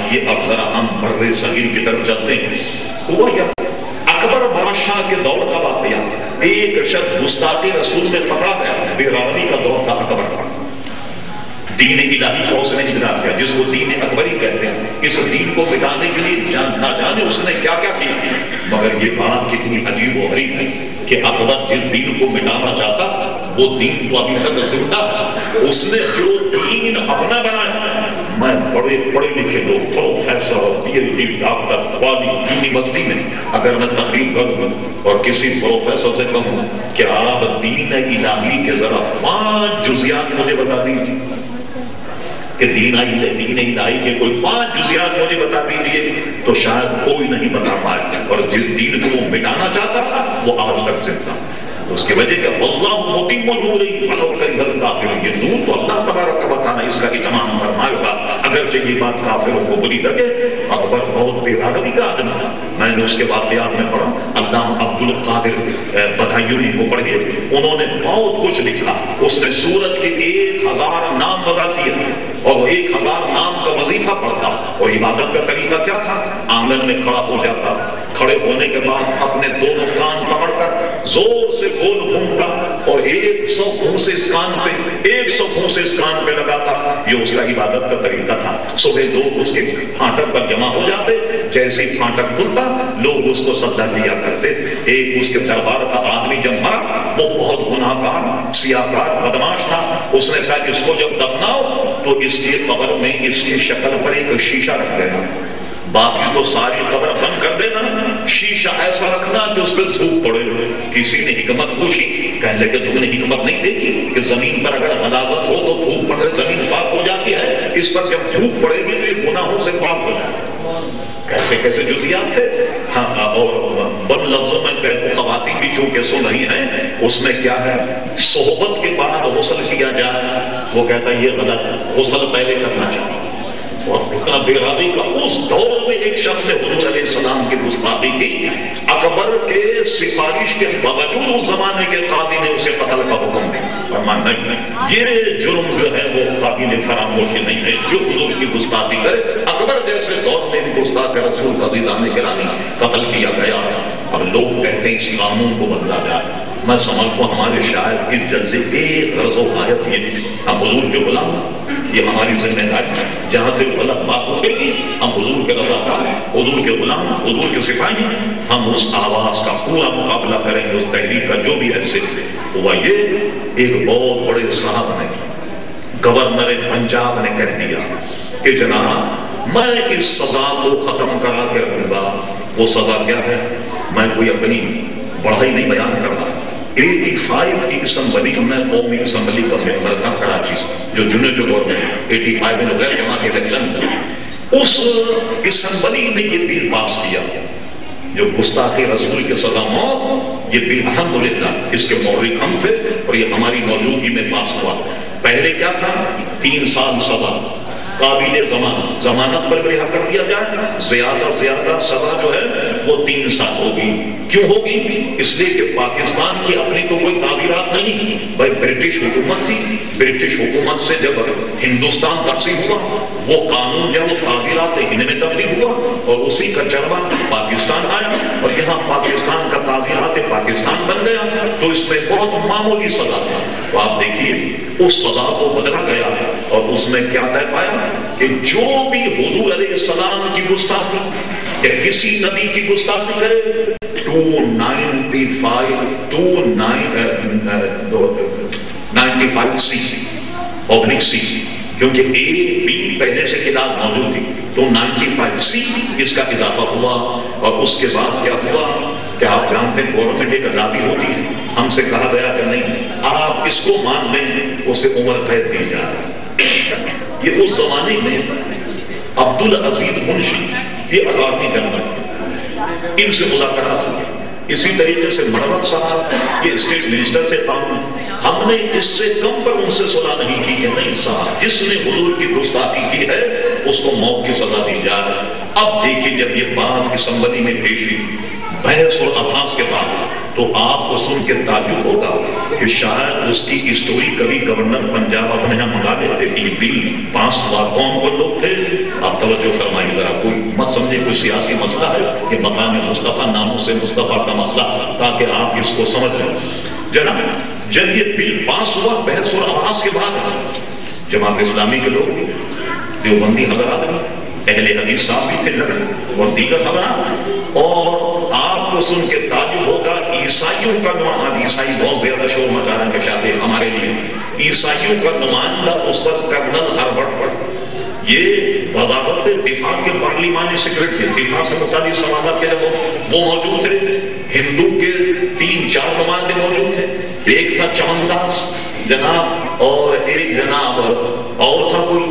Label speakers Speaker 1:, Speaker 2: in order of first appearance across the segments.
Speaker 1: آئیے اب ذرا ہم بر صغیر کی طرف چلتے ہیں۔ ہوا کیا؟ اکبر بادشاہ کے دور کا واقعہ، ایک شخص گستاخی رسول میں پکڑا گیا، بیراوی کا دور تھا اکبر کا، دین الہی کو اس نے اجرا کیا جس کو دین اکبری کہتے ہیں۔ اس دین کو مٹانے کے لیے نہ جانے اس نے کیا کیا کیا، مگر یہ بات کتنی عجیب و غریب ہے کہ اکبر جس دین کو مٹانا چاہتا تھا وہ دین تو ابھی تک زندہ تھا۔ اس نے جو دین اپنا بنایا، میں بڑے پڑھے لکھے لوگ، پروفیسر اور پی ایچ ڈی ڈاکٹر والی یونیورسٹی میں اگر میں تقریر کروں اور کسی پروفیسر سے کہوں کہ آپ دین الہی کے ذرا 5 جزیات مجھے بتا دیجیے، کہ دین الہی کے کوئی 5 جزیات مجھے بتا دیجئے، تو شاید کوئی نہیں بتا پائے۔ اور جس دین کو وہ مٹانا چاہتا تھا وہ آج تک زندہ۔ اس کی وجہ کہ واللہ متم نورہ ولو کرہ الکافرون، یہ نور تو اللہ تبارک و تعالیٰ اس کا اتمام فرمائے گا، اگرچہ یہ بات کافروں کو بری لگے۔ اکبر بہت بے راغبی کا آدمی تھا، میں نے اس کے واقعات میں پڑھا، علامہ عبد القادر بتایونی کو پڑھیے، انہوں نے بہت کچھ لکھا۔ اس نے سورج کے 1000 نام وضع کیے اور وہ 1000 نام کا وظیفہ پڑھتا، اور عبادت کا طریقہ کیا تھا؟ آنگن میں کھڑا ہو جاتا، کھڑے ہونے کے بعد اپنے دونوں کان پکڑ کر زور سے گول گھومتا اور 100 گھونسے اس کان پہ 100 گھونسے اس کان پہ لگاتا۔ یہ اس کا عبادت کا طریقہ تھا۔ صبح لوگ اس کے پھانٹک پر جمع ہو جاتے، جیسے ہی پھانٹک کھلتا لوگ اس کو سجدہ دیا کرتے۔ ایک اس کے دربار کا آدمی جب مرا، وہ بہت گناہ گار سیاہکار بدماش تھا، اس نے کہا اس کو جب دفناؤ تو اس کی قبر میں اس کی شکل پر ایک شیشہ رکھ دینا، باقی تو ساری قبر بند کر دینا، شیشہ ایسا رکھنا کہ اس پہ دھوپ پڑے۔ کسی نے حکمت پوچھی، کہنے لگے تم نے حکمت نہیں دیکھی کہ زمین پر اگر غلاظت ہو تو دھوپ پڑے زمین پاک ہو جاتی ہے، اس پر جب دھوپ پڑے گی تو یہ گناہوں سے پاک ہو جائے۔ کیسے کیسے جزیات تھے۔ ہاں، اور بن لفظوں میں خواتین بھی چونکہ سن رہی ہیں، اس میں کیا ہے، صحبت کے بعد غسل کیا جائے، وہ کہتا ہے یہ غلط ہے، غسل پہلے کرنا چاہیے۔ اور اتنا بے راضی کا اس دور میں ایک شخص نے حضور علیہ السلام کی گستاخی کی، اکبر کے سفارش کے باوجود اس زمانے کے قاضی نے اسے قتل کا حکم دیا، فرمایا نہیں، یہ جرم جو ہے وہ قابل فراموشی نہیں ہے، جو حضور کی گستاخی کرے۔ اکبر جیسے دور میں بھی گستاخ رسول عزیزان گرامی قتل کیا گیا۔ اب لوگ کہتے ہیں اس قانون کو بدلا جائے، میں سمجھتا ہوں ہمارے شاید اس جلسے ایک غرض و غایت یہ ہم حضور کے غلام، یہ ہماری ذمہ داری ہے، جہاں سے غلط بات اٹھے گی ہم حضور کے رضاکار، حضور کے غلام، حضور کے سپاہی، ہم اس آواز کا پورا مقابلہ کریں گے، اس تحریک کا جو بھی ایسے ہوا۔ یہ ایک بہت بڑے صاحب نے، گورنر پنجاب نے کہہ دیا کہ جناب میں اس سزا کو ختم کرا کے رکھوں گا۔ وہ سزا کیا ہے؟ میں کوئی اپنی بڑھائی نہیں بیان کرتا، 85 کی اسمبلی میں قومی اسمبلی کا ممبر تھا کراچی سے، جو جنوب جو گورنمنٹ 85 میں غیر جماعت کے الیکشن تھا، اس اسمبلی نے یہ بل پاس کیا جو گستاخی رسول کے سزا موت۔ یہ بل الحمدللہ اس کے مورخ ہم تھے اور یہ ہماری موجودگی میں پاس ہوا۔ پہلے کیا تھا؟ 3 سال سزا، قابل ضمانت پر رہا کر دیا جائے، زیادہ زیادہ سزا جو ہے وہ 3 سال ہوگی۔ کیوں ہوگی؟ اس لیے کہ پاکستان کی اپنی تو کوئی تعزیرات نہیں، بھائی برٹش حکومت تھی، برٹش حکومت سے جب ہندوستان تقسیم ہوا وہ قانون جو وہ تعزیرات ہند میں تبدیل ہوا اور اسی کا جربہ پاکستان آیا اور یہاں پاکستان کا تعزیرات پاکستان بن گیا، تو اس میں بہت معمولی سزا تھا۔ تو آپ دیکھیے اس سزا کو بدلا گیا اور اس میں کیا طے پایا کہ جو بھی حضور علیہ السلام کی گستاخی یا کسی نبی کی گستاخی کرے 295C کیونکہ اے بی پہلے سے کلاس موجود تھی تو 95C اس کا اضافہ ہوا۔ اور اس کے بعد کیا ہوا کہ آپ جانتے ہیں گورنمنٹ ایک لابی ہوتی ہے، ہم سے کہا گیا کہ نہیں آپ اس کو مان لیں، اسے عمر قید دی جائے۔ یہ اس زمانے میں عبدالعزیز منشی یہ اٹارنی جنرل تھے، ان سے مذاکرات ہوئے۔ اسی طریقے سے مروت صاحب یہ اسٹیٹ منسٹر تھے قانون، ہم نے اس سے کم پر ان سے صلاح نہیں کی کہ نہیں صاحب جس نے حضور کی گستاخی کی ہے اس کو موت کی سزا دی جائے۔ اب دیکھیے جب یہ بات اسمبلی میں پیش ہوئی بحث اور ابحاث کے بعد تو آپ کو سن کے تعجب ہوگا کہ شاید اس کی اسٹوری کبھی گورنر پنجاب اپنے یہاں منگا لیتے کہ یہ بل پاس ہوا کون کون لوگ تھے۔ آپ توجہ فرمائیے، سمجھے کوئی سیاسی مسئلہ ہے کہ مقام مصطفیٰ ناموں سے مصطفیٰ کا مسئلہ، تاکہ آپ اس کو سمجھ لیں۔ جناب جب یہ بل پاس ہوا بحث اور آواز کے بعد، جماعت اسلامی کے لوگ، دیوبندی حضرات، اہل حدیث صاحب بھی تھے لگے اور دیگر حضرات، اور آپ کو سن کے تعجب ہوگا عیسائیوں کا نمائندہ، عیسائی بہت زیادہ شور مچا رہے ہیں شاید ہمارے لیے، عیسائیوں کا نمائندہ اس وقت کرنل ہربرٹ پر، یہ وزارت دفاع کے پارلیمانی سیکرٹری، دفاع سے متعلق سوالات کے جب وہ موجود تھے، ہندو کے 3-4 نمائندے موجود تھے، ایک تھا چمن داس جناب، اور ایک جناب اور تھا کوئی،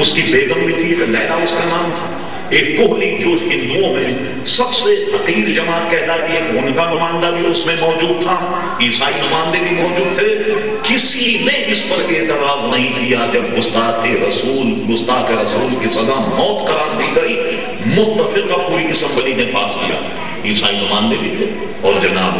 Speaker 1: اس کی بیگم بھی تھی، ایک لیلا اس کا نام تھا، ایک کوہلی جو ہندوؤں میں سب سے حقیر جماعت کہلاتی ہے، ان کا نمائندہ بھی اس میں موجود تھا، عیسائی نمائندے بھی موجود تھے۔ کسی نے اس پر اعتراض نہیں کیا جب گستاخ رسول کی سزا موت قرار دی گئی، متفقہ پوری اسمبلی نے پاس کیا، عیسائی نمائندے بھی تھے اور جناب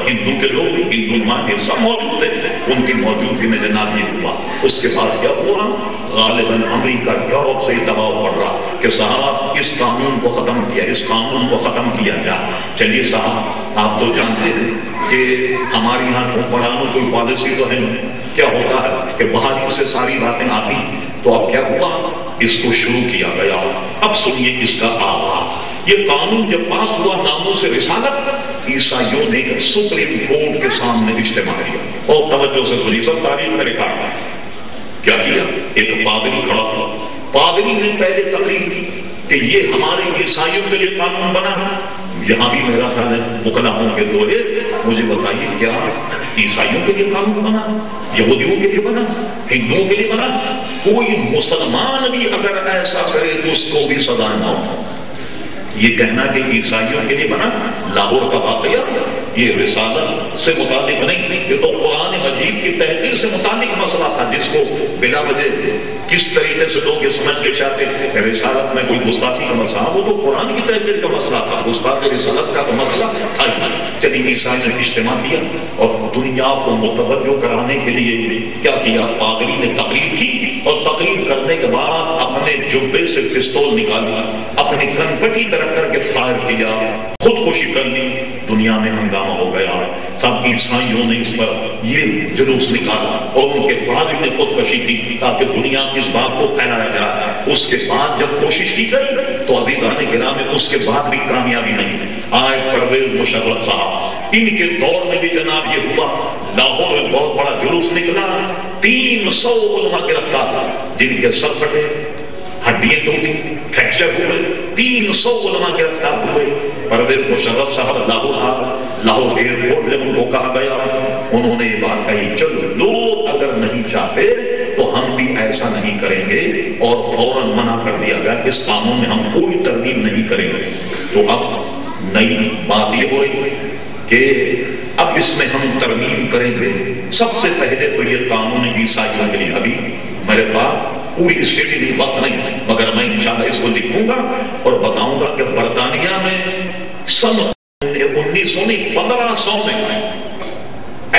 Speaker 1: ہندو کے لوگ بھی، ہندو نمائندے سب موجود تھے، ان کی موجودگی میں جناب یہ ہوا۔ اس کے بعد کیا ہوا؟ غالباً امریکہ یورپ سے دباؤ پڑ رہا کہ صاحب اس قانون کو ختم کیا، اس قانون کو ختم کیا جائے۔ چلیے صاحب آپ تو جانتے ہیں کہ ہمارے یہاں حکمرانوں کوئی پالیسی تو ہے نہیں، کیا ہوتا ہے کہ باہر سے ساری باتیں آتی، تو اب کیا ہوا؟ اس کو شروع کیا گیا۔ اب سنیے اس کا آواز۔ یہ قانون جب پاس ہوا ناموس رسالت، عیسائیوں نے سپریم کورٹ کے سامنے اجتماع کیا، اور توجہ سے سنیے، سب تاریخ میں لکھا ہے کیا کیا۔ ایک پادری کھڑا ہوا، پادری نے پہلے تقریر کی کہ یہ ہمارے عیسائیوں کے لیے قانون بنا ہے۔ یہاں بھی میرا خیال ہے مکلا ہوں گے دو، مجھے بتائیے کیا عیسائیوں کے لیے قانون بنا، یہودیوں کے لیے بنا، ہندوؤں کے لیے بنا؟ کوئی مسلمان بھی اگر ایسا کرے تو اس کو بھی سزا نہ ہو۔ یہ کہنا کہ عیسائیوں کے لیے بنا، لاہور کا واقعہ یہ رسالت سے متعلق نہیں، یہ تو قرآن مجید کی تحریر سے متعلق مسئلہ تھا، جس کو بلا وجہ کس طریقے سے لوگ یہ سمجھ کے چاہتے کہ رسالت میں کوئی گستاخی کا مسئلہ، وہ تو قرآن کی تحریر کا مسئلہ تھا، گستاخ رسالت کا تو مسئلہ تھا ہی نہیں۔ چلیے عیسائی نے اجتماع کیا اور دنیا کو متوجہ کرانے کے لیے کیا کیا؟ پادری نے تقریر کی، اور تقریر کرنے کے بعد اپنے جبے سے پستول نکالا، اپنی کنپٹی میں رکھ کر کے فائر کیا، خودکشی کر لی۔ دنیا میں ہنگامہ ہو گیا، سب عیسائیوں نے اس پر یہ جلوس نکالا، اور ان کے بعد نے خودکشی کی تاکہ دنیا اس بات کو پھیلایا جائے۔ اس کے بعد جب کوشش کی گئی تو عزیزان گرامی اس کے بعد بھی کامیابی نہیں آئے۔ پرویز مشرف صاحب ان کے دور میں بھی جناب یہ ہوا، لاہور میں بہت بڑا جلوس نکلا، 300 علماء گرفتار، جن کے سر پھٹے، ہڈیاں ٹوٹی، فریکچر ہوئے، 300 علماء گرفتار ہوئے۔ پرویز مشرف صاحب لاہور ایئرپورٹ جب ان کو کہا گیا، انہوں نے یہ بات کہی، چلو لوگ اگر نہیں چاہتے تو ہم بھی ایسا نہیں کریں گے، اور فوراً منع کر دیا گیا، اس قانون میں ہم کوئی ترمیم نہیں کریں گے۔ تو اب نئی بات یہ ہو رہی کہ اب اس میں ہم ترمیم کریں گے۔ سب سے پہلے تو یہ قانون عیسائیوں کے لیے، ابھی میرے پاس پوری اسٹیٹی وقت نہیں، مگر میں انشاءاللہ اس کو لکھوں گا اور بتاؤں گا کہ برطانیہ میں سن 1500 میں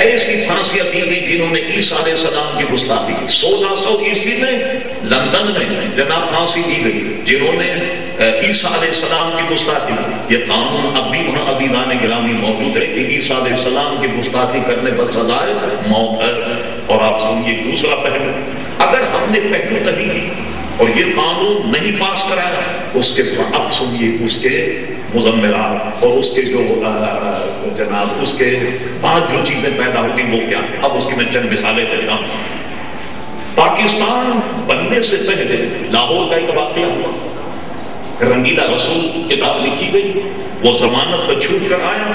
Speaker 1: ایسی پھانسیاں دی گئی جنہوں نے عیسیٰ علیہ السلام کی گستاخی کی۔ 1600 عیسوی میں لندن میں جناب پھانسی دی گئی جنہوں نے عیسیٰ علیہ السلام کی گستاخی کی۔ یہ قانون اب بھی وہاں عزیزان گرامی موجود ہے کہ عیسیٰ علیہ السلام کی گستاخی کرنے پر سزائے موت ہے۔ اور آپ سنیے دوسرا پہلو، اگر ہم نے پہلو تہی کی اور یہ قانون نہیں پاس کرایا، اس کے اب سنیے اس کے مضمرات اور اس کے جو جناب اس کے بعد جو چیزیں پیدا ہوتی وہ کیا۔ اب اس کی میں چند مثالیں دیتا ہوں۔ پاکستان بننے سے پہلے لاہور کا ایک واقعہ ہوا، رنگیلا رسول کتاب لکھی گئی، وہ ضمانت پر چھوٹ کر آیا،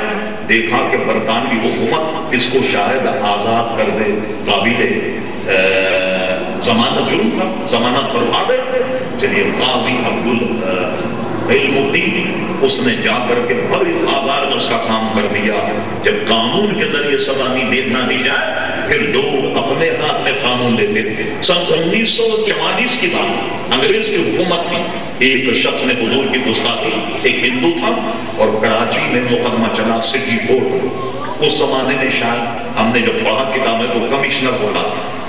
Speaker 1: دیکھا کہ برطانوی حکومت اس کو شاید آزاد کر دے، قابل ضمانت جرم تھا، ضمانت پر آ گئے۔ چلیے قاضی عبدالعلم الدین اس نے جا کر کے بڑی آزار میں اس کا کام کر دیا۔ جب قانون کے ذریعے سزا نہیں دینا دی جائے پھر لوگ اپنے ہاتھ میں قانون لیتے تھے۔ سن 1944 کی بات، انگریز کی حکومت تھی، ایک شخص نے حضور کی گستاخی، ایک ہندو تھا، اور کراچی میں مقدمہ چلا سٹی کورٹ۔ اس زمانے میں شاید ہم نے جب پڑھا کتاب میں تو کمشنر ہوتا،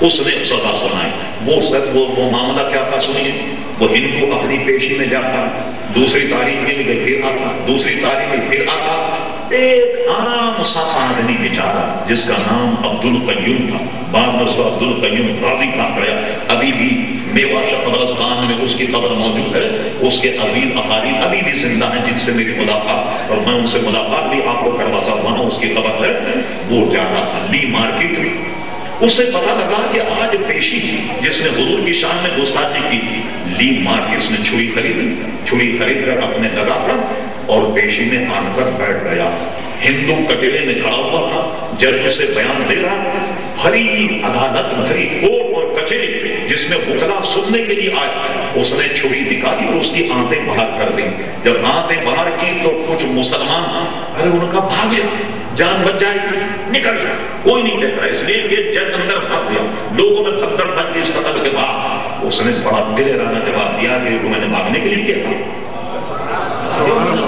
Speaker 1: اس نے سزا سنائی۔ وہ معاملہ کیا تھا سنیے. وہ ہندو اپنی پیشی میں جاتا, دوسری تاریخ میں بھی پھر آتا, دوسری تاریخ میں پھر آتا. ایک عام سادہ آدمی بیچارہ جس کا نام عبد القیوم تھا, بعد میں اس کو عبد القیوم غازی کہا گیا. ابھی بھی میواشہ قبرستان میں اس کی قبر موجود ہے. اس کے عزیز اقارب ابھی بھی زندہ ہیں جن سے میری ملاقات, اور میں ان سے ملاقات بھی آپ کو کروا سکتا ہوں. اس کی قبر ہے. وہ جاتا تھا لی مارکیٹ میں. اس سے پتا لگا کہ آج پیشی جس نے حضور کی شان میں گستاخی کی, لی مارکیٹ نے چھری خرید کر اپنے لگا کر اور پیشی میں آن کر بیٹھ گیا. ہندو کٹیلے میں کھڑا ہوا تھا, جج سے بیان دے رہا تھا. بھری عدالت, بھری کوٹ اور کچہری جس میں وکلا سننے کے لیے آئے, اس نے چھری نکالی اور اس کی آنتیں باہر کر دیں. جب آنتیں باہر کی تو کچھ مسلمان, ارے ان کا بھاگے, جان بچ جائے گی, نکل جائے, کوئی نہیں دیکھ رہا, اس لیے کہ جج اندر بھاگ گیا. لوگوں میں بھگدڑ بن گئی اس قتل کے بعد. اس نے بڑا دلیرانہ جواب دیا کہ تو میں نے بھاگنے کے لیے کیا تھا,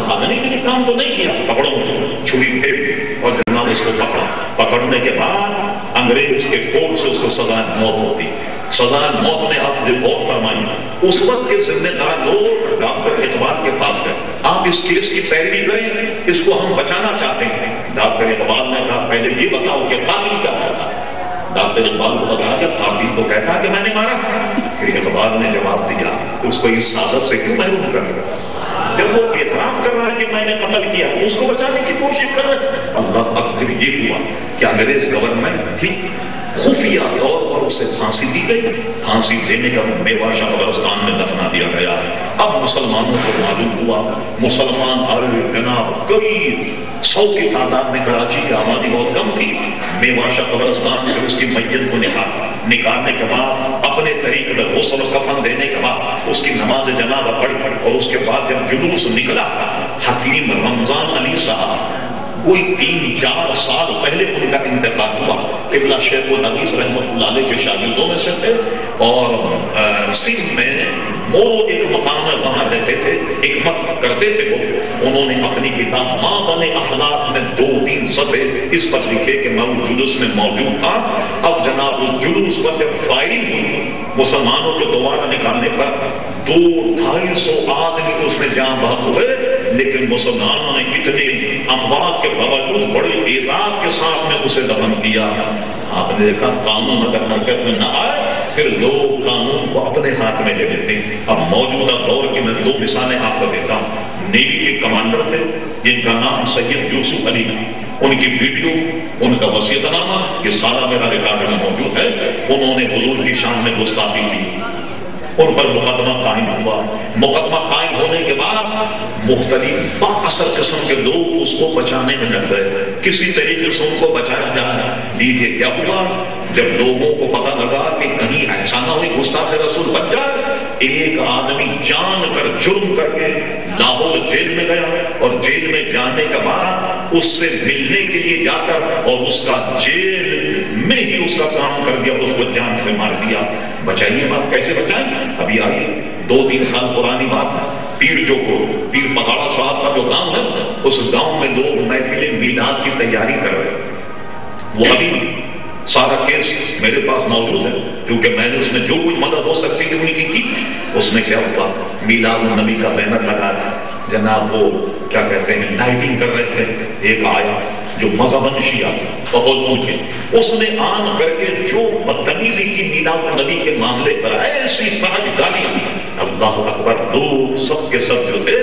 Speaker 1: بھاگنے کے لیے کام تو نہیں کیا. پکڑو مجھے, چھری پھیری اور جناب اس کو پکڑا. پکڑنے کے بعد انگریز کے کورٹ سے اس کو سزا موت ہوتی. سزا موت نے آپ رپورٹ فرمائی. اس وقت کے ذمہ دار لوگ ڈاکٹر اقبال کے پاس گئے, آپ اس کیس کی پیروی کریں, اس کو ہم بچانا چاہتے ہیں. ڈاکٹر اقبال نے کہا پہلے یہ بتاؤ کہ قاتل کیا کہتا. ڈاکٹر اقبال کو بتایا کہ قاتل تو کہتا کہ میں نے مارا. پھر اقبال نے جواب دیا اس کو اس سازش سے کیوں محروم کر رہا. جب وہ اعتراف کر رہا ہے کہ میں نے قتل کیا, اس کو بچانے کی کوشش کر رہا ہے. اللہ اکبر. یہ ہوا کہ انگریز گورنمنٹ تھی, خفیہ طور پر اسے پھانسی دی گئی. پھانسی دینے کا میواشہ قبرستان میں دفنا دیا گیا. اب مسلمانوں کو معلوم ہوا, مسلمان آئے جناب, کئی 100 کی تعداد میں, کراچی کی آبادی بہت کم تھی. میواشہ قبرستان سے اس کی میت کو نکالنے کے بعد اپنے طریقے پر غسل و کفن دینے کے بعد اس کی نماز جنازہ پڑھی, اور اس کے بعد جب جلوس نکلا, حکیم رمضان علی صاحب کوئی 3-4 سال پہلے ان کا انتقال ہوا. قبلہ شیخ الحدیث رحمۃ اللہ علیہ کے شاگردوں میں سے تھے, اور سندھ میں مورو ایک مقام ہے, وہاں رہتے تھے, حکمت کرتے تھے وہ. انہوں نے اپنی کتاب ماں اخلاق میں 2-3 صفحے اس پر لکھے کہ میں اس جلوس میں موجود تھا. اب جناب اس جلوس پر جب فائرنگ ہوئی, مسلمانوں کو دوبارہ نکالنے پر 200-250 آدمی اس میں جان بحق ہوئے, لیکن مسلمانوں نے اتنے اموات کے باوجود بڑے اعزاز کے ساتھ میں اسے دفن کیا. آپ نے دیکھا قانون اگر حرکت میں نہ آئے پھر لوگ قانون کو اپنے ہاتھ میں لے لیتے ہیں. اب موجودہ دور کی میں 2 مثالیں آپ کو دیتا ہوں. نیوی کے کمانڈر تھے جن کا نام سید یوسف علی تھا. ان کی ویڈیو, ان کا وصیت نامہ, یہ سارا میرا ریکارڈ میں موجود ہے. انہوں نے حضور کی شان میں گستاخی کی, ان پر مقدمہ قائم ہوا. مقدمہ قائم ہونے کے بعد مختلف بااثر قسم کے لوگ اس کو بچانے میں لگ گئے, کسی طریقے سے ان کو بچایا جائے. لیجیے کیا ہوا, جب لوگوں کو پتا لگا کہ کہیں ایسا نہ ہوئی گستاخ رسول بچ جائے, ایک آدمی جان کر جرم کر کے لاہور جیل میں گیا, اور جیل میں جانے کے بعد اس سے ملنے کے لیے جا کر اور اس کا جیل میں ہی اس کا کام کر دیا, اس کو جان سے مار دیا. بچائیے بات کیسے بچائیں. ابھی آئیے 2-3 سال پرانی بات ہے, پیر پگاڑا صاحب کا جو گاؤں ہے, اس گاؤں میں لوگ محفل میلاد کی تیاری کر رہے ہیں. وہ ابھی سارا کیس میرے پاس موجود ہے, کیونکہ میں نے اس میں جو کچھ مدد ہو سکتی تھی ان کی. اس میں کیا ہوا, میلاد النبی کا بینر لگا تھا, جناب وہ کیا کہتے ہیں لائٹنگ کر رہے تھے. ایک آیا جو مذہباً شیعہ بہت کے, اس نے آن کر کے جو بدتمیزی کی میلاد النبی کے معاملے پر ایسی فحش گالیاں, اللہ اکبر. لوگ سب کے سب جو تھے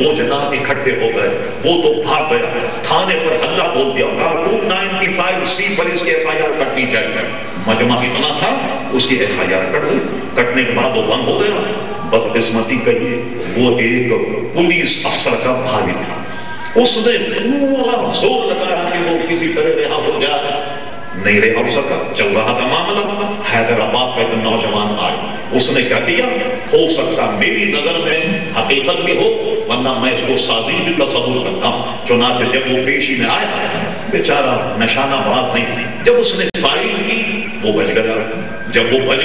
Speaker 1: وہ جناب اکٹھے ہو گئے. وہ تو بھاگ گیا, تھانے پر حلہ بول دیا, کہا 295C پر اس کی FIR کٹنی چاہیے. مجمع اتنا تھا, اس کی FIR کٹ گئی. کٹنے کے بعد وہ بند ہو گیا. بدقسمتی کہیے وہ ایک پولیس افسر کا بھائی تھا, اس نے پورا زور لگایا کہ وہ کسی طرح رہا ہو جائے. نہیں رہا ہو سکا, چل رہا تھا معاملہ. حیدرآباد کا ایک نوجوان آئے, اس نے کیا کیا, ہو سکتا میری نظر میں حقیقت بھی ہو, ورنہ میں اس کو سازی بھی تصور کرتا ہوں. چنانچہ جب وہ پیشی میں آیا, بیچارہ نشانہ باز نہیں, جب اس نے فائرنگ کی وہ بچ گیا. جب وہ بچ